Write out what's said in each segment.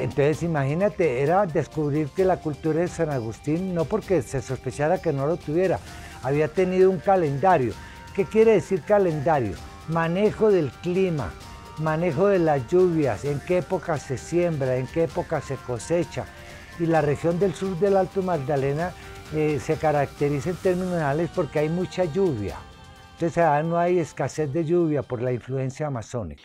Entonces imagínate, era descubrir que la cultura de San Agustín, no porque se sospechara que no lo tuviera, había tenido un calendario. ¿Qué quiere decir calendario? Manejo del clima, manejo de las lluvias, en qué época se siembra, en qué época se cosecha. Y la región del sur del Alto Magdalena se caracteriza en términos generales porque hay mucha lluvia. Entonces no hay escasez de lluvia por la influencia amazónica.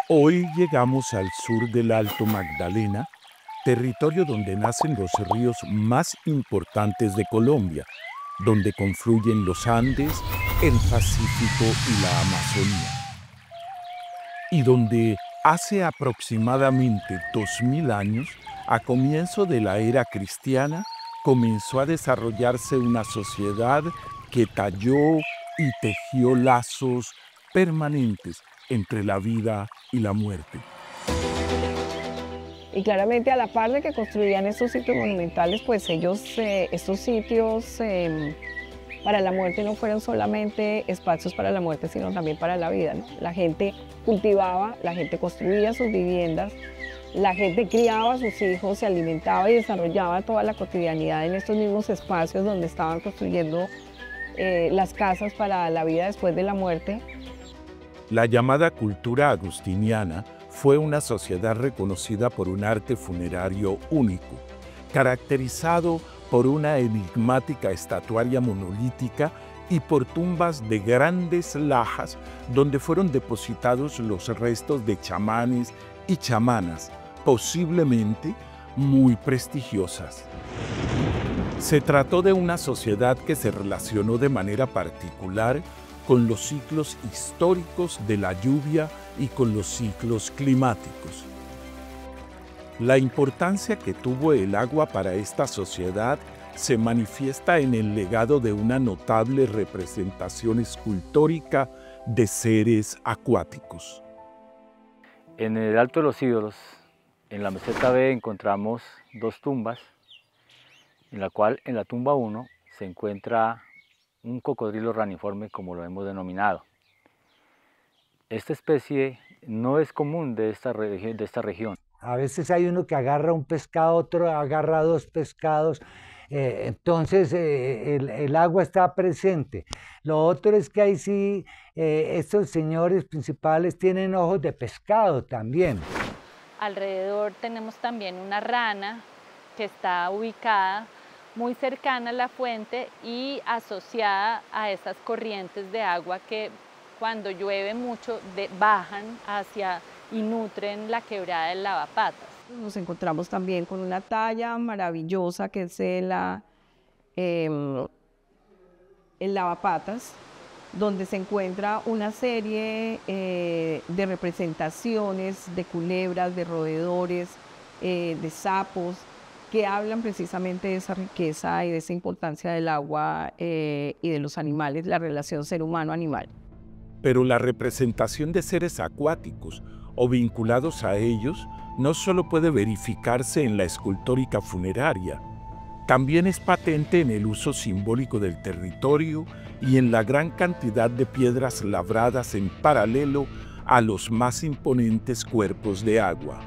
Hoy llegamos al sur del Alto Magdalena, territorio donde nacen los ríos más importantes de Colombia, donde confluyen los Andes, el Pacífico y la Amazonía. Y donde hace aproximadamente 2000 años, a comienzo de la era cristiana, comenzó a desarrollarse una sociedad que talló y tejió lazos permanentes entre la vida y la muerte. Y claramente a la par de que construían estos sitios monumentales, pues estos sitios para la muerte no fueron solamente espacios para la muerte, sino también para la vida, ¿no? La gente cultivaba, la gente construía sus viviendas, la gente criaba a sus hijos, se alimentaba y desarrollaba toda la cotidianidad en estos mismos espacios donde estaban construyendo las casas para la vida después de la muerte. La llamada cultura agustiniana fue una sociedad reconocida por un arte funerario único, caracterizado por una enigmática estatuaria monolítica y por tumbas de grandes lajas donde fueron depositados los restos de chamanes y chamanas, posiblemente muy prestigiosas. Se trató de una sociedad que se relacionó de manera particular con los ciclos históricos de la lluvia y con los ciclos climáticos. La importancia que tuvo el agua para esta sociedad se manifiesta en el legado de una notable representación escultórica de seres acuáticos. En el Alto de los Ídolos, en la meseta B, encontramos dos tumbas, en la cual en la tumba 1 se encuentra un cocodrilo raniforme, como lo hemos denominado. Esta especie no es común de esta región. A veces hay uno que agarra un pescado, otro agarra dos pescados, entonces el agua está presente. Lo otro es que ahí sí, estos señores principales tienen ojos de pescado también. Alrededor tenemos también una rana que está ubicada muy cercana a la fuente y asociada a esas corrientes de agua que cuando llueve mucho bajan hacia y nutren la quebrada del Lavapatas. Nos encontramos también con una talla maravillosa que es el Lavapatas, donde se encuentra una serie de representaciones de culebras, de roedores, de sapos, que hablan precisamente de esa riqueza y de esa importancia del agua y de los animales, la relación ser humano-animal. Pero la representación de seres acuáticos o vinculados a ellos no solo puede verificarse en la escultórica funeraria, también es patente en el uso simbólico del territorio y en la gran cantidad de piedras labradas en paralelo a los más imponentes cuerpos de agua.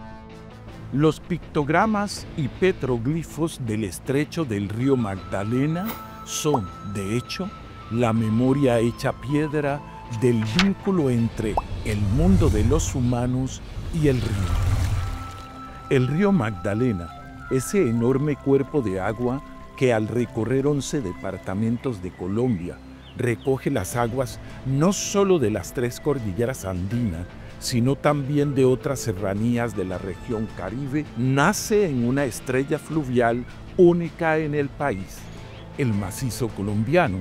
Los pictogramas y petroglifos del estrecho del río Magdalena son, de hecho, la memoria hecha piedra del vínculo entre el mundo de los humanos y el río. El río Magdalena, ese enorme cuerpo de agua que al recorrer 11 departamentos de Colombia recoge las aguas no solo de las 3 cordilleras andinas, sino también de otras serranías de la región Caribe, nace en una estrella fluvial única en el país, el macizo colombiano,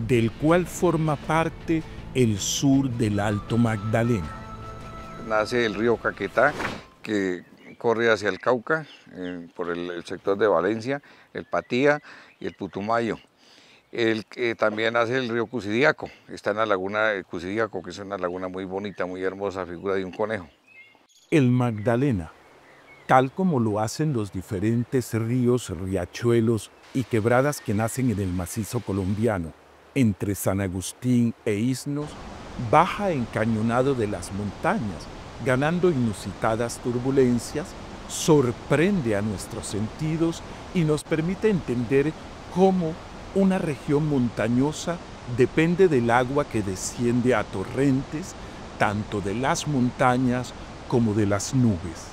del cual forma parte el sur del Alto Magdalena. Nace el río Caquetá, que corre hacia el Cauca, por el sector de Valencia, el Patía y el Putumayo. También nace el río Cusidiaco, está en la laguna de Cusidiaco, que es una laguna muy bonita, muy hermosa, figura de un conejo. El Magdalena, tal como lo hacen los diferentes ríos, riachuelos y quebradas que nacen en el macizo colombiano, entre San Agustín e Isnos, baja encañonado de las montañas, ganando inusitadas turbulencias, sorprende a nuestros sentidos y nos permite entender cómo una región montañosa depende del agua que desciende a torrentes, tanto de las montañas como de las nubes.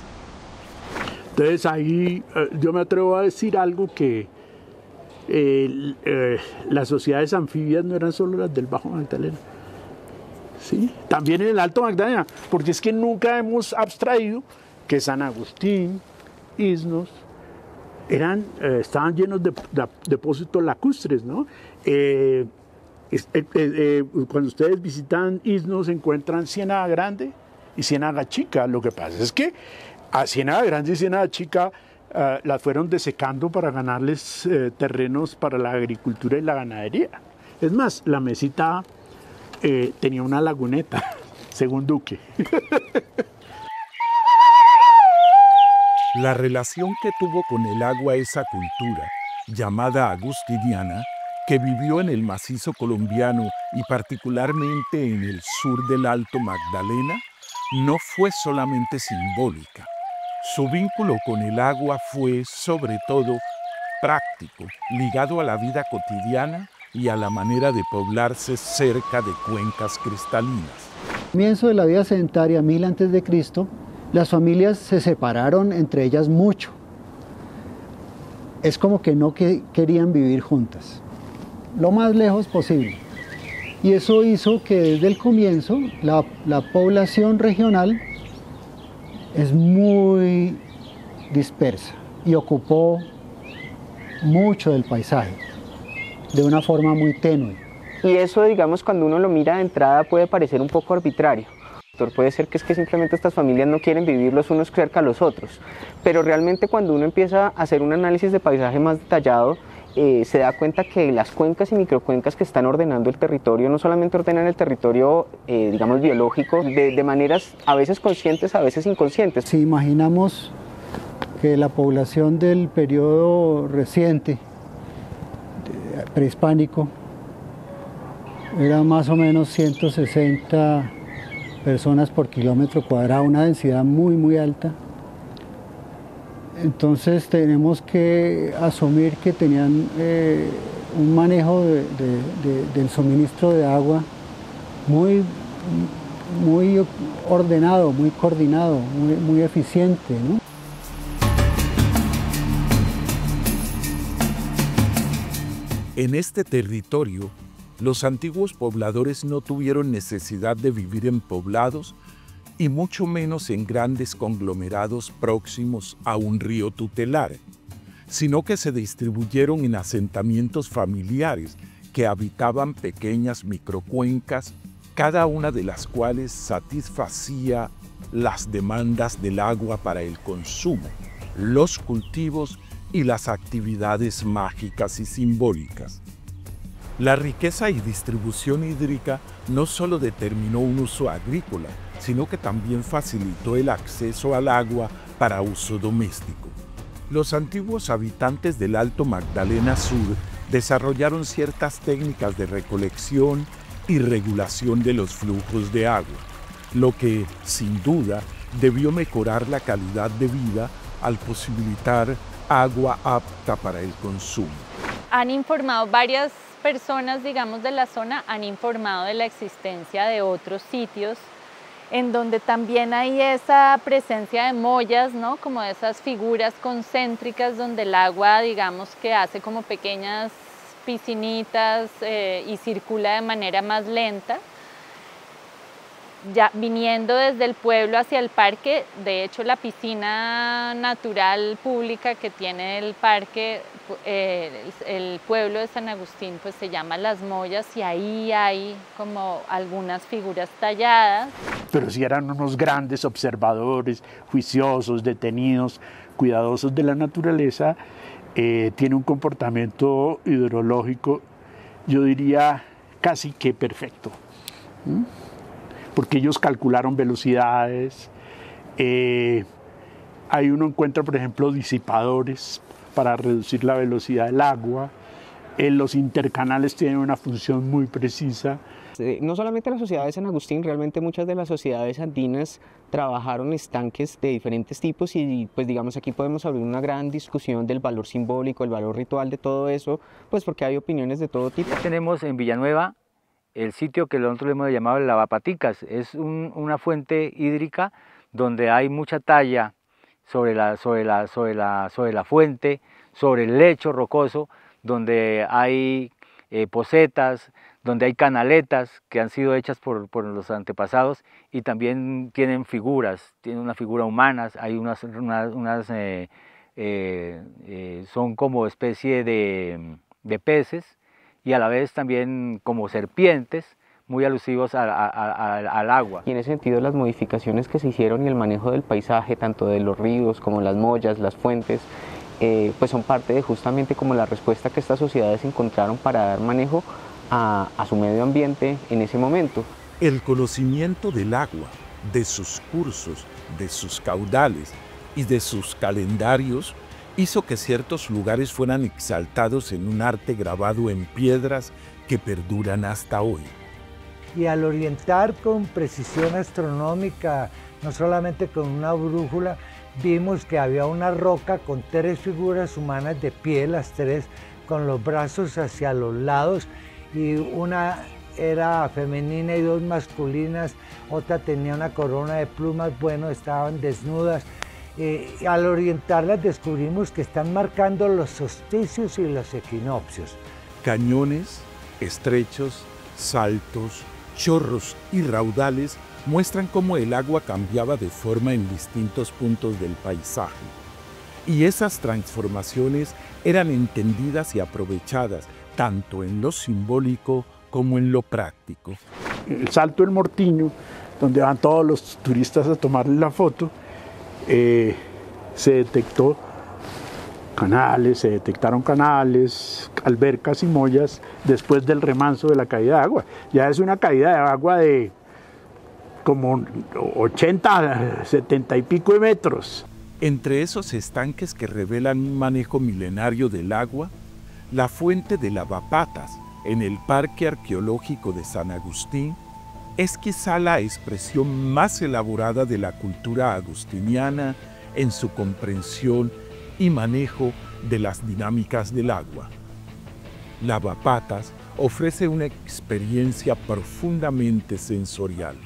Entonces ahí yo me atrevo a decir algo que las sociedades anfibias no eran solo las del Bajo Magdalena, ¿sí? También en el Alto Magdalena, porque es que nunca hemos abstraído que San Agustín, Isnos, estaban llenos de depósitos lacustres, ¿no? Cuando ustedes visitan Isnos encuentran Ciénaga Grande y Ciénaga Chica. Lo que pasa es que a Ciénaga Grande y Ciénaga Chica las fueron desecando para ganarles terrenos para la agricultura y la ganadería. Es más, la Mesita tenía una laguneta, según Duque. La relación que tuvo con el agua esa cultura, llamada agustiniana, que vivió en el macizo colombiano y particularmente en el sur del Alto Magdalena, no fue solamente simbólica. Su vínculo con el agua fue, sobre todo, práctico, ligado a la vida cotidiana y a la manera de poblarse cerca de cuencas cristalinas. Al comienzo de la vida sedentaria, 1000 a.C., las familias se separaron entre ellas mucho. Es como que no querían vivir juntas, lo más lejos posible. Y eso hizo que desde el comienzo la población regional es muy dispersa y ocupó mucho del paisaje, de una forma muy tenue. Y eso, digamos, cuando uno lo mira de entrada puede parecer un poco arbitrario. Puede ser que es que simplemente estas familias no quieren vivir los unos cerca a los otros, pero realmente cuando uno empieza a hacer un análisis de paisaje más detallado, se da cuenta que las cuencas y microcuencas que están ordenando el territorio no solamente ordenan el territorio, digamos, biológico, de maneras a veces conscientes, a veces inconscientes. Si imaginamos que la población del periodo reciente, prehispánico, era más o menos 160 personas por kilómetro cuadrado, una densidad muy alta. Entonces tenemos que asumir que tenían un manejo del suministro de agua muy ordenado, muy coordinado, muy eficiente, ¿no? En este territorio, los antiguos pobladores no tuvieron necesidad de vivir en poblados y mucho menos en grandes conglomerados próximos a un río tutelar, sino que se distribuyeron en asentamientos familiares que habitaban pequeñas microcuencas, cada una de las cuales satisfacía las demandas del agua para el consumo, los cultivos y las actividades mágicas y simbólicas. La riqueza y distribución hídrica no solo determinó un uso agrícola, sino que también facilitó el acceso al agua para uso doméstico. Los antiguos habitantes del Alto Magdalena Sur desarrollaron ciertas técnicas de recolección y regulación de los flujos de agua, lo que, sin duda, debió mejorar la calidad de vida al posibilitar agua apta para el consumo. Han informado varias personas, digamos, de la zona, han informado de la existencia de otros sitios en donde también hay esa presencia de mollas, ¿no? Como esas figuras concéntricas donde el agua, digamos, que hace como pequeñas piscinitas y circula de manera más lenta. Ya viniendo desde el pueblo hacia el parque, de hecho la piscina natural pública que tiene el parque, el pueblo de San Agustín, pues se llama Las Mollas, y ahí hay como algunas figuras talladas. Pero sí eran unos grandes observadores, juiciosos, detenidos, cuidadosos de la naturaleza. Tiene un comportamiento hidrológico, yo diría, casi que perfecto. Porque ellos calcularon velocidades, ahí uno encuentra, por ejemplo, disipadores para reducir la velocidad del agua, los intercanales tienen una función muy precisa. No solamente la sociedad de San Agustín, realmente muchas de las sociedades andinas trabajaron estanques de diferentes tipos y pues digamos aquí podemos abrir una gran discusión del valor simbólico, el valor ritual de todo eso, pues porque hay opiniones de todo tipo. Tenemos en Villanueva el sitio que nosotros le hemos llamado el Lavapaticas. Es una fuente hídrica donde hay mucha talla sobre la fuente, sobre el lecho rocoso, donde hay pocetas, donde hay canaletas que han sido hechas por los antepasados y también tienen figuras, tienen una figura humana, hay son como especie de peces y a la vez también como serpientes, muy alusivos al agua. Y en ese sentido las modificaciones que se hicieron y el manejo del paisaje, tanto de los ríos como las mollas, las fuentes, pues son parte de justamente como la respuesta que estas sociedades encontraron para dar manejo a su medio ambiente en ese momento. El conocimiento del agua, de sus cursos, de sus caudales y de sus calendarios hizo que ciertos lugares fueran exaltados en un arte grabado en piedras que perduran hasta hoy. Y al orientar con precisión astronómica, no solamente con una brújula, vimos que había una roca con 3 figuras humanas de pie, las 3 con los brazos hacia los lados, y una era femenina y 2 masculinas, otra tenía una corona de plumas, bueno, estaban desnudas. Al orientarlas descubrimos que están marcando los solsticios y los equinoccios. Cañones, estrechos, saltos, chorros y raudales muestran cómo el agua cambiaba de forma en distintos puntos del paisaje. Y esas transformaciones eran entendidas y aprovechadas tanto en lo simbólico como en lo práctico. El Salto del Mortiño, donde van todos los turistas a tomarle la foto, se detectaron canales, albercas y mollas después del remanso de la caída de agua. Ya es una caída de agua de como 80, 70 y pico de metros. Entre esos estanques que revelan un manejo milenario del agua, la fuente de Lavapatas, en el Parque Arqueológico de San Agustín, es quizá la expresión más elaborada de la cultura agustiniana en su comprensión y manejo de las dinámicas del agua. Lavapatas ofrece una experiencia profundamente sensorial.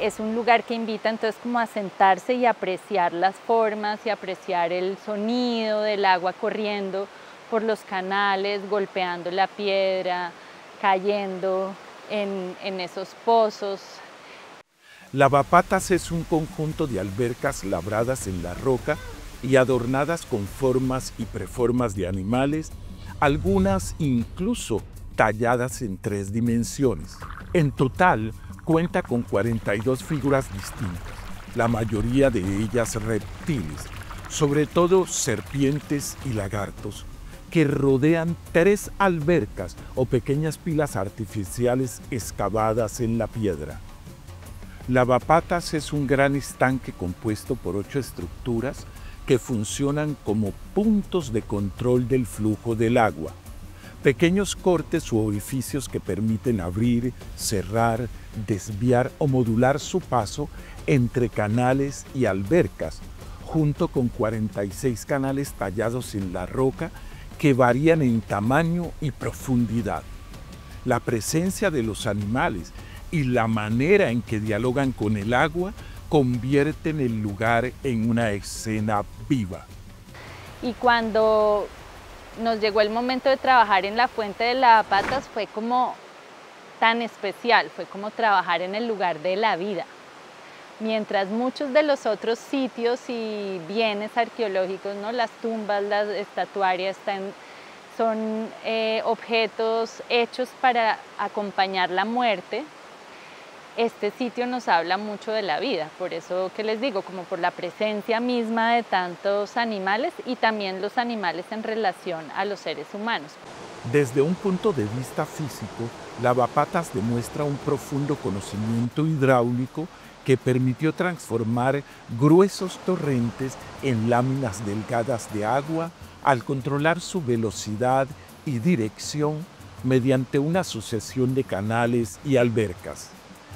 Es un lugar que invita entonces como a sentarse y apreciar las formas y apreciar el sonido del agua corriendo por los canales, golpeando la piedra, cayendo en esos pozos. Lavapatas es un conjunto de albercas labradas en la roca y adornadas con formas y preformas de animales, algunas incluso talladas en 3 dimensiones. En total, cuenta con 42 figuras distintas, la mayoría de ellas reptiles, sobre todo serpientes y lagartos, que rodean 3 albercas o pequeñas pilas artificiales excavadas en la piedra. Lavapatas es un gran estanque compuesto por 8 estructuras que funcionan como puntos de control del flujo del agua, pequeños cortes u orificios que permiten abrir, cerrar, desviar o modular su paso entre canales y albercas, junto con 46 canales tallados en la roca que varían en tamaño y profundidad. La presencia de los animales y la manera en que dialogan con el agua convierten el lugar en una escena viva. Y cuando nos llegó el momento de trabajar en la fuente de Lavapatas fue como tan especial, fue como trabajar en el lugar de la vida. Mientras muchos de los otros sitios y bienes arqueológicos, ¿no? Las tumbas, las estatuarias, son objetos hechos para acompañar la muerte, este sitio nos habla mucho de la vida, por eso que les digo, como por la presencia misma de tantos animales y también los animales en relación a los seres humanos. Desde un punto de vista físico, Lavapatas demuestra un profundo conocimiento hidráulico que permitió transformar gruesos torrentes en láminas delgadas de agua al controlar su velocidad y dirección mediante una sucesión de canales y albercas.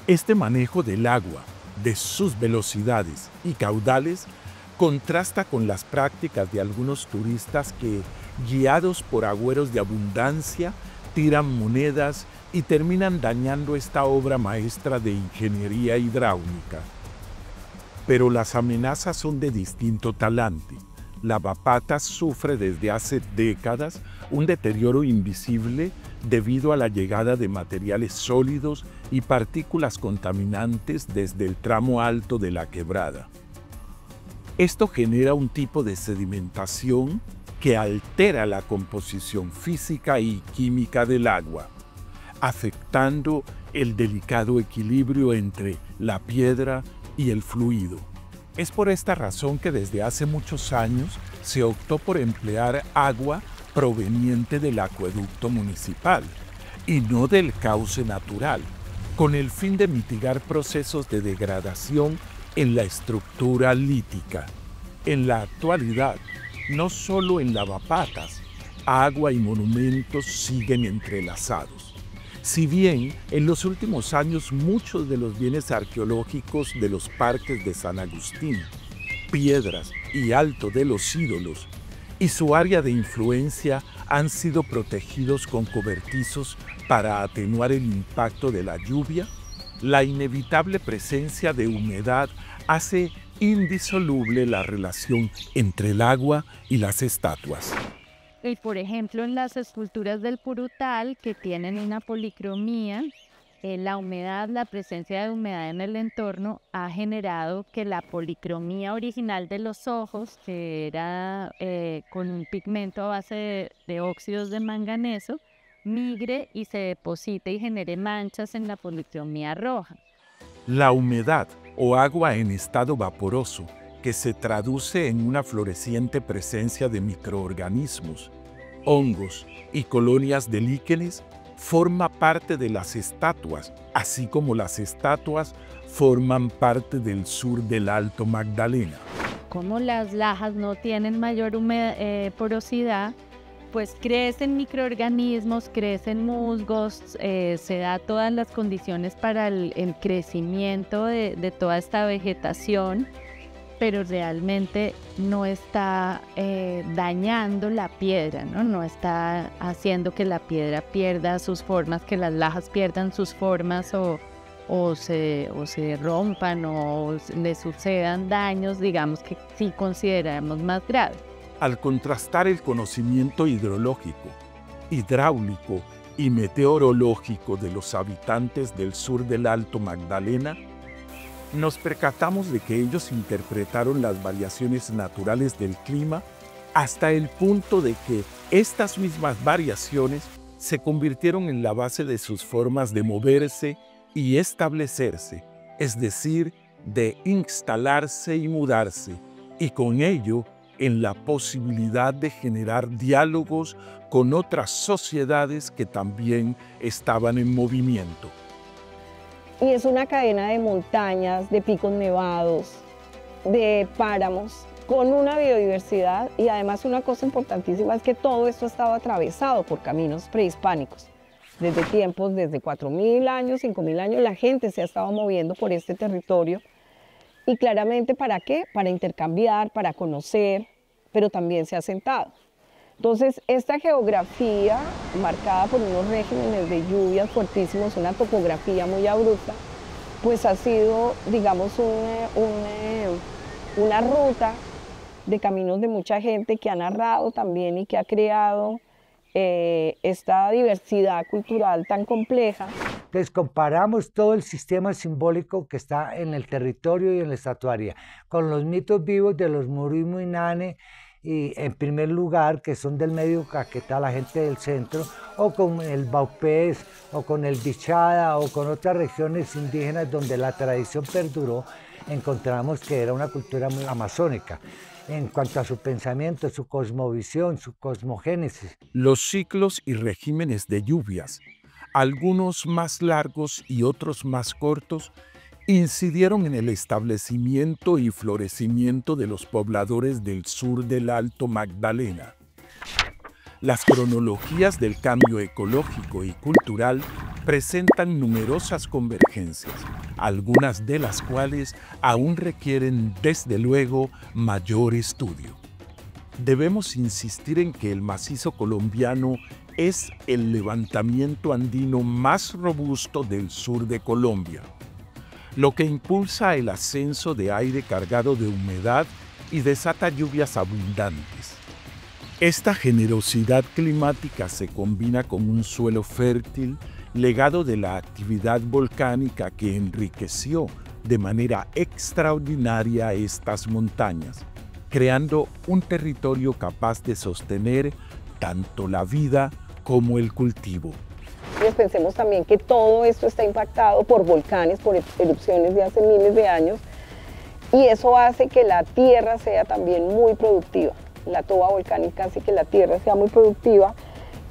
Este manejo del agua, de sus velocidades y caudales, contrasta con las prácticas de algunos turistas que, guiados por agüeros de abundancia, tiran monedas y terminan dañando esta obra maestra de ingeniería hidráulica. Pero las amenazas son de distinto talante. Lavapatas sufre desde hace décadas un deterioro invisible debido a la llegada de materiales sólidos y partículas contaminantes desde el tramo alto de la quebrada. Esto genera un tipo de sedimentación que altera la composición física y química del agua, afectando el delicado equilibrio entre la piedra y el fluido. Es por esta razón que desde hace muchos años se optó por emplear agua proveniente del acueducto municipal y no del cauce natural, con el fin de mitigar procesos de degradación en la estructura lítica. En la actualidad, no solo en Lavapatas, agua y monumentos siguen entrelazados. Si bien en los últimos años muchos de los bienes arqueológicos de los parques de San Agustín, Piedras y Alto de los Ídolos y su área de influencia han sido protegidos con cobertizos para atenuar el impacto de la lluvia, la inevitable presencia de humedad hace indisoluble la relación entre el agua y las estatuas. Y por ejemplo, en las esculturas del Purutal, que tienen una policromía, la humedad, la presencia de humedad en el entorno ha generado que la policromía original de los ojos, que era con un pigmento a base de óxidos de manganeso, migre y se deposite y genere manchas en la policromía roja. La humedad o agua en estado vaporoso, que se traduce en una floreciente presencia de microorganismos, hongos y colonias de líquenes, forma parte de las estatuas, así como las estatuas forman parte del sur del Alto Magdalena. Como las lajas no tienen mayor porosidad, pues crecen microorganismos, crecen musgos, se da todas las condiciones para el crecimiento de toda esta vegetación, pero realmente no está dañando la piedra, ¿no? No está haciendo que la piedra pierda sus formas, que las lajas pierdan sus formas o se rompan o le sucedan daños, digamos que sí consideramos más graves. Al contrastar el conocimiento hidrológico, hidráulico y meteorológico de los habitantes del sur del Alto Magdalena, nos percatamos de que ellos interpretaron las variaciones naturales del clima hasta el punto de que estas mismas variaciones se convirtieron en la base de sus formas de moverse y establecerse, es decir, de instalarse y mudarse, y con ello en la posibilidad de generar diálogos con otras sociedades que también estaban en movimiento. Y es una cadena de montañas, de picos nevados, de páramos, con una biodiversidad, y además una cosa importantísima es que todo esto estaba atravesado por caminos prehispánicos. Desde 4.000 años, 5.000 años, la gente se ha estado moviendo por este territorio. Y claramente, ¿para qué? Para intercambiar, para conocer, pero también se ha asentado. Entonces, esta geografía, marcada por unos regímenes de lluvias fuertísimos, una topografía muy abrupta, pues ha sido, digamos, una ruta de caminos de mucha gente que ha narrado también y que ha creado esta diversidad cultural tan compleja. Entonces comparamos todo el sistema simbólico que está en el territorio y en la estatuaria con los mitos vivos de los Muruimo y Nane, y en primer lugar, que son del medio Caquetá, la gente del centro, o con el Baupés, o con el Bichada, o con otras regiones indígenas donde la tradición perduró, encontramos que era una cultura muy amazónica en cuanto a su pensamiento, su cosmovisión, su cosmogénesis. Los ciclos y regímenes de lluvias, algunos más largos y otros más cortos, incidieron en el establecimiento y florecimiento de los pobladores del sur del Alto Magdalena. Las cronologías del cambio ecológico y cultural presentan numerosas convergencias, algunas de las cuales aún requieren, desde luego, mayor estudio. Debemos insistir en que el macizo colombiano es el levantamiento andino más robusto del sur de Colombia, lo que impulsa el ascenso de aire cargado de humedad y desata lluvias abundantes. Esta generosidad climática se combina con un suelo fértil, legado de la actividad volcánica que enriqueció de manera extraordinaria estas montañas, creando un territorio capaz de sostener tanto la vida como el cultivo. Pensemos también que todo esto está impactado por volcanes, por erupciones de hace miles de años, y eso hace que la tierra sea también muy productiva. La toba volcánica hace que la tierra sea muy productiva,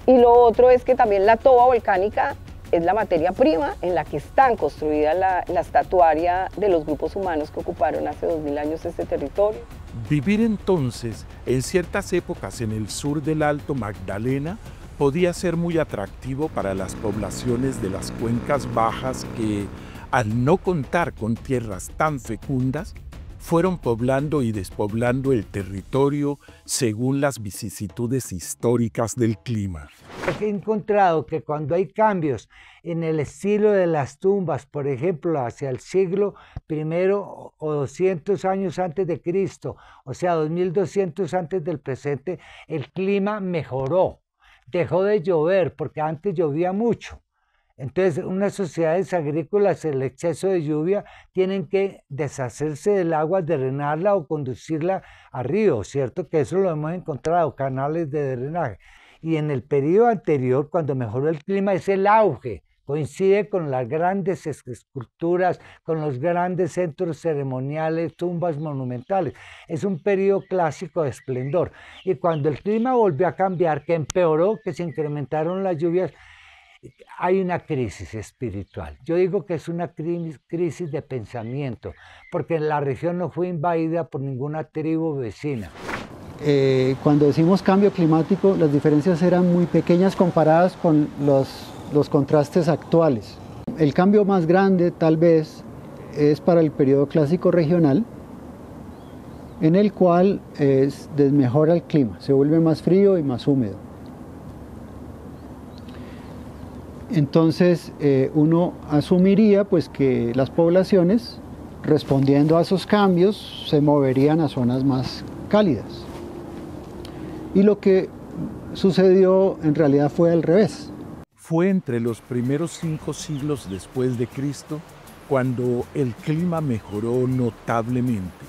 y lo otro es que también la toba volcánica es la materia prima en la que están construidas la estatuaria de los grupos humanos que ocuparon hace 2000 años este territorio. Vivir entonces en ciertas épocas en el sur del Alto Magdalena podía ser muy atractivo para las poblaciones de las cuencas bajas que, al no contar con tierras tan fecundas, fueron poblando y despoblando el territorio según las vicisitudes históricas del clima. He encontrado que cuando hay cambios en el estilo de las tumbas, por ejemplo, hacia el siglo I o 200 años antes de Cristo, o sea, 2200 antes del presente, el clima mejoró. Dejó de llover, porque antes llovía mucho. Entonces, unas sociedades agrícolas, el exceso de lluvia, tienen que deshacerse del agua, drenarla o conducirla a ríos, ¿cierto? Que eso lo hemos encontrado, canales de drenaje. Y en el periodo anterior, cuando mejoró el clima, es el auge. Coincide con las grandes esculturas, con los grandes centros ceremoniales, tumbas monumentales. Es un periodo clásico de esplendor. Y cuando el clima volvió a cambiar, que empeoró, que se incrementaron las lluvias, hay una crisis espiritual. Yo digo que es una crisis de pensamiento, porque la región no fue invadida por ninguna tribu vecina. Cuando decimos cambio climático, las diferencias eran muy pequeñas comparadas con los contrastes actuales. El cambio más grande, tal vez, es para el periodo clásico regional, en el cual desmejora el clima, se vuelve más frío y más húmedo. Entonces, uno asumiría pues, que las poblaciones, respondiendo a esos cambios, se moverían a zonas más cálidas. Y lo que sucedió en realidad fue al revés. Fue entre los primeros 5 siglos después de Cristo cuando el clima mejoró notablemente.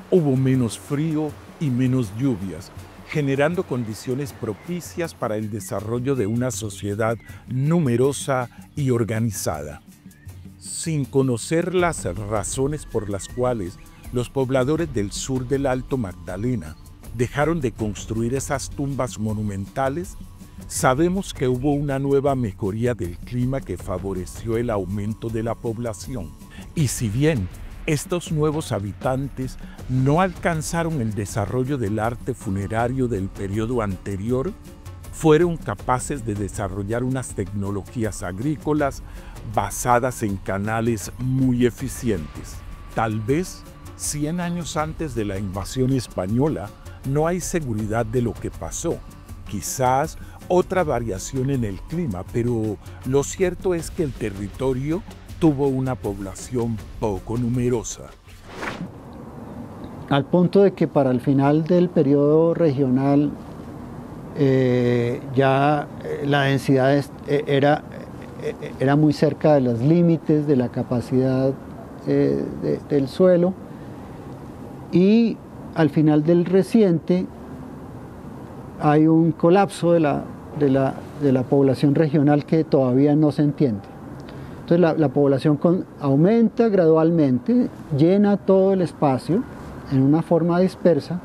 Hubo menos frío y menos lluvias, generando condiciones propicias para el desarrollo de una sociedad numerosa y organizada. Sin conocer las razones por las cuales los pobladores del sur del Alto Magdalena dejaron de construir esas tumbas monumentales, sabemos que hubo una nueva mejoría del clima que favoreció el aumento de la población. Y si bien estos nuevos habitantes no alcanzaron el desarrollo del arte funerario del periodo anterior, fueron capaces de desarrollar unas tecnologías agrícolas basadas en canales muy eficientes. Tal vez 100 años antes de la invasión española, no hay seguridad de lo que pasó, quizás otra variación en el clima, pero lo cierto es que el territorio tuvo una población poco numerosa. Al punto de que para el final del periodo regional ya la densidad era muy cerca de los límites de la capacidad del suelo, y al final del reciente hay un colapso de la población regional que todavía no se entiende. Entonces la población aumenta gradualmente, llena todo el espacio en una forma dispersa,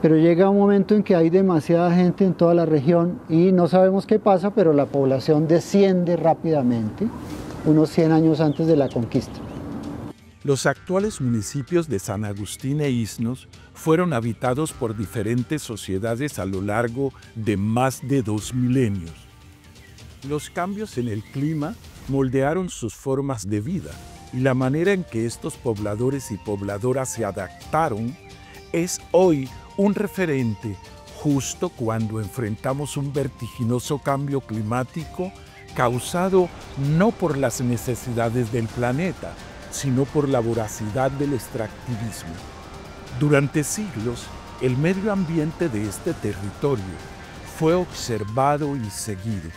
pero llega un momento en que hay demasiada gente en toda la región y no sabemos qué pasa, pero la población desciende rápidamente, unos 100 años antes de la conquista. Los actuales municipios de San Agustín e Iznos fueron habitados por diferentes sociedades a lo largo de más de 2 milenios. Los cambios en el clima moldearon sus formas de vida, y la manera en que estos pobladores y pobladoras se adaptaron es hoy un referente justo cuando enfrentamos un vertiginoso cambio climático causado no por las necesidades del planeta, sino por la voracidad del extractivismo. Durante siglos, el medio ambiente de este territorio fue observado y seguido,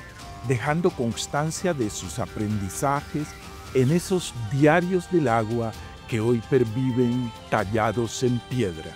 dejando constancia de sus aprendizajes en esos diarios del agua que hoy perviven tallados en piedra.